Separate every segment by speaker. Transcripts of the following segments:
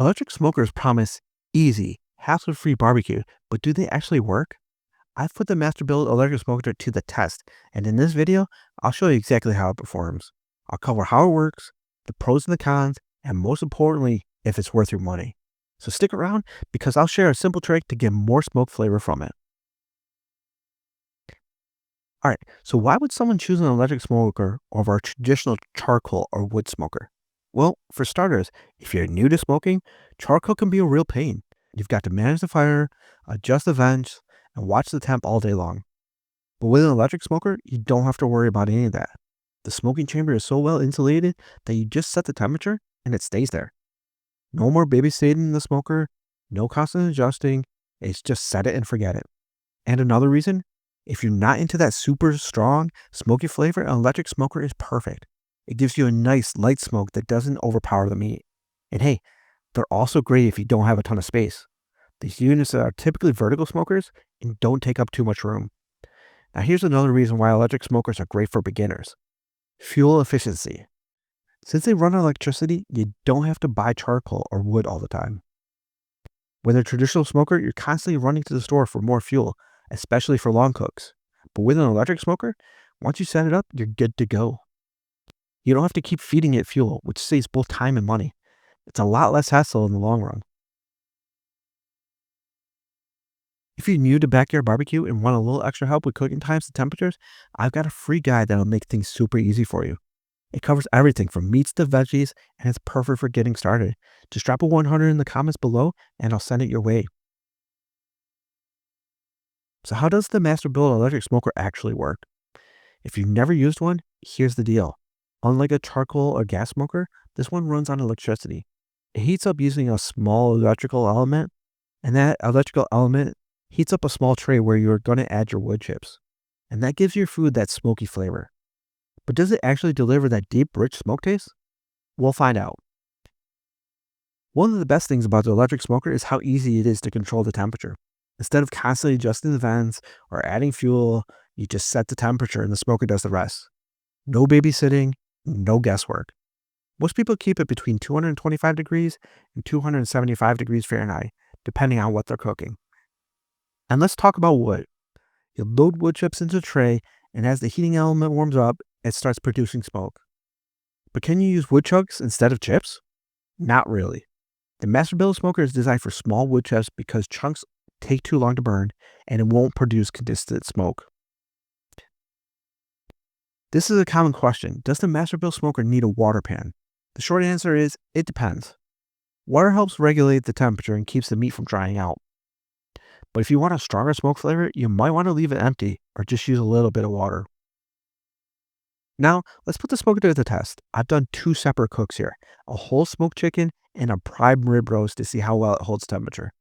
Speaker 1: Electric smokers promise easy, hassle-free barbecue, but do they actually work? I've put the Masterbuilt electric smoker to the test, and in this video, I'll show you exactly how it performs. I'll cover how it works, the pros and the cons, and most importantly, if it's worth your money. So stick around because I'll share a simple trick to get more smoke flavor from it. Alright, so why would someone choose an electric smoker over a traditional charcoal or wood smoker? Well, for starters, if you're new to smoking, charcoal can be a real pain. You've got to manage the fire, adjust the vents, and watch the temp all day long. But with an electric smoker, you don't have to worry about any of that. The smoking chamber is so well insulated that you just set the temperature and it stays there. No more babysitting the smoker, no constant adjusting, it's just set it and forget it. And another reason, if you're not into that super strong smoky flavor, an electric smoker is perfect. It gives you a nice light smoke that doesn't overpower the meat. And hey, they're also great if you don't have a ton of space. These units are typically vertical smokers and don't take up too much room. Now here's another reason why electric smokers are great for beginners. Fuel efficiency. Since they run on electricity, you don't have to buy charcoal or wood all the time. With a traditional smoker, you're constantly running to the store for more fuel, especially for long cooks. But with an electric smoker, once you set it up, you're good to go. You don't have to keep feeding it fuel, which saves both time and money. It's a lot less hassle in the long run. If you're new to backyard barbecue and want a little extra help with cooking times and temperatures, I've got a free guide that'll make things super easy for you. It covers everything from meats to veggies, and it's perfect for getting started. Just drop a 100 in the comments below, and I'll send it your way. So how does the Masterbuilt electric smoker actually work? If you've never used one, here's the deal. Unlike a charcoal or gas smoker, this one runs on electricity. It heats up using a small electrical element, and that electrical element heats up a small tray where you're going to add your wood chips. And that gives your food that smoky flavor. But does it actually deliver that deep, rich smoke taste? We'll find out. One of the best things about the electric smoker is how easy it is to control the temperature. Instead of constantly adjusting the vents or adding fuel, you just set the temperature and the smoker does the rest. No babysitting, no guesswork. Most people keep it between 225 degrees and 275 degrees Fahrenheit, depending on what they're cooking. And let's talk about wood. You load wood chips into a tray, and as the heating element warms up, it starts producing smoke. But can you use wood chunks instead of chips? Not really. The Masterbuilt smoker is designed for small wood chips because chunks take too long to burn, and it won't produce consistent smoke. This is a common question. Does the Masterbuilt smoker need a water pan? The short answer is, it depends. Water helps regulate the temperature and keeps the meat from drying out. But if you want a stronger smoke flavor, you might want to leave it empty or just use a little bit of water. Now, let's put the smoker to the test. I've done two separate cooks here, a whole smoked chicken and a prime rib roast to see how well it holds temperature,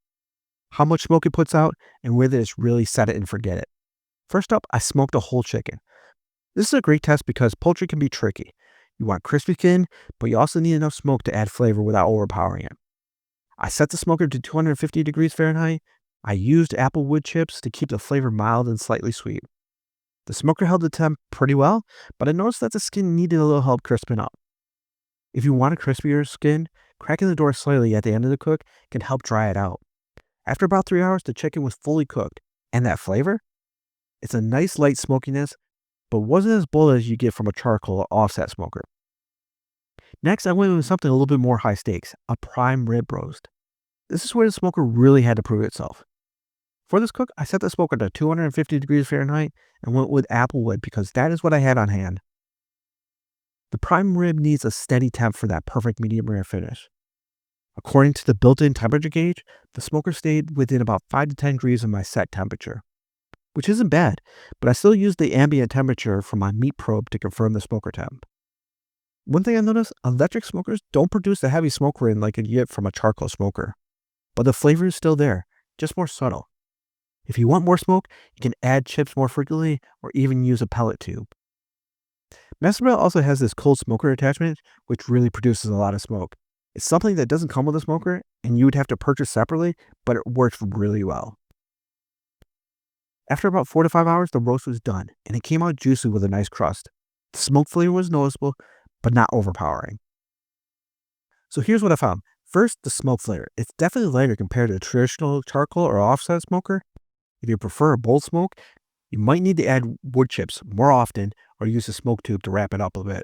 Speaker 1: how much smoke it puts out, and whether it's really set it and forget it. First up, I smoked a whole chicken. This is a great test because poultry can be tricky. You want crispy skin, but you also need enough smoke to add flavor without overpowering it. I set the smoker to 250 degrees Fahrenheit. I used apple wood chips to keep the flavor mild and slightly sweet. The smoker held the temp pretty well, but I noticed that the skin needed a little help crisping up. If you want a crispier skin, cracking the door slightly at the end of the cook can help dry it out. After about 3 hours, the chicken was fully cooked, and that flavor? It's a nice light smokiness, but wasn't as bold as you get from a charcoal or offset smoker. Next, I went with something a little bit more high stakes, a prime rib roast. This is where the smoker really had to prove itself. For this cook, I set the smoker to 250 degrees Fahrenheit and went with apple wood because that is what I had on hand. The prime rib needs a steady temp for that perfect medium rare finish. According to the built-in temperature gauge, the smoker stayed within about 5 to 10 degrees of my set temperature, which isn't bad, but I still used the ambient temperature from my meat probe to confirm the smoker temp. One thing I noticed, electric smokers don't produce the heavy smoke ring like you get from a charcoal smoker, but the flavor is still there, just more subtle. If you want more smoke, you can add chips more frequently or even use a pellet tube. Masterbuilt also has this cold smoker attachment, which really produces a lot of smoke. It's something that doesn't come with a smoker, and you would have to purchase separately, but it works really well. After about 4 to 5 hours, the roast was done, and it came out juicy with a nice crust. The smoke flavor was noticeable, but not overpowering. So here's what I found. First, the smoke flavor. It's definitely lighter compared to a traditional charcoal or offset smoker. If you prefer a bold smoke, you might need to add wood chips more often or use a smoke tube to wrap it up a bit.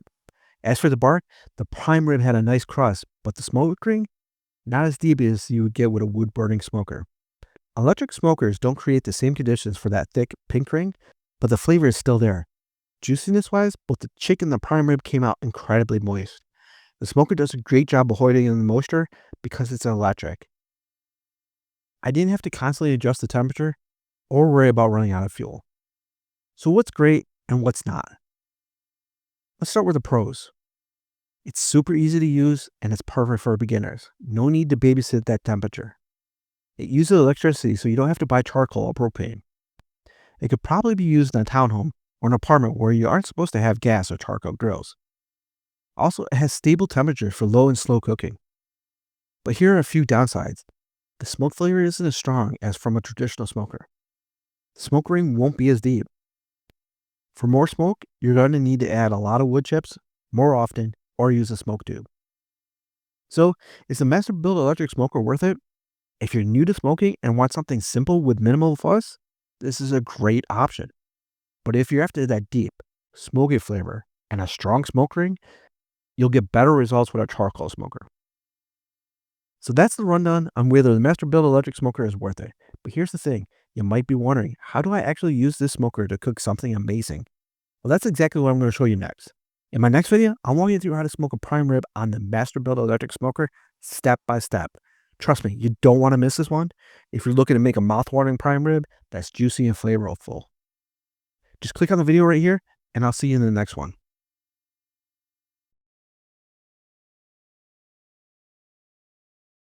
Speaker 1: As for the bark, the prime rib had a nice crust, but the smoke ring, not as deep as you would get with a wood burning smoker. Electric smokers don't create the same conditions for that thick pink ring, but the flavor is still there. Juiciness wise, both the chicken and the prime rib came out incredibly moist. The smoker does a great job of holding in the moisture because it's electric. I didn't have to constantly adjust the temperature or worry about running out of fuel. So what's great and what's not? Let's start with the pros. It's super easy to use and it's perfect for beginners. No need to babysit that temperature. It uses electricity so you don't have to buy charcoal or propane. It could probably be used in a townhome or an apartment where you aren't supposed to have gas or charcoal grills. Also, it has stable temperatures for low and slow cooking. But here are a few downsides. The smoke flavor isn't as strong as from a traditional smoker. The smoke ring won't be as deep. For more smoke, you're going to need to add a lot of wood chips more often or use a smoke tube. So, is the Masterbuilt electric smoker worth it? If you're new to smoking and want something simple with minimal fuss, this is a great option. But if you're after that deep, smoky flavor and a strong smoke ring, you'll get better results with a charcoal smoker. So that's the rundown on whether the Masterbuilt electric smoker is worth it. But here's the thing, you might be wondering, how do I actually use this smoker to cook something amazing? Well, that's exactly what I'm going to show you next. In my next video, I'll walk you through how to smoke a prime rib on the Masterbuilt electric smoker step by step. Trust me, you don't want to miss this one if you're looking to make a mouth-watering prime rib that's juicy and flavorful. Just click on the video right here, and I'll see you in the next one.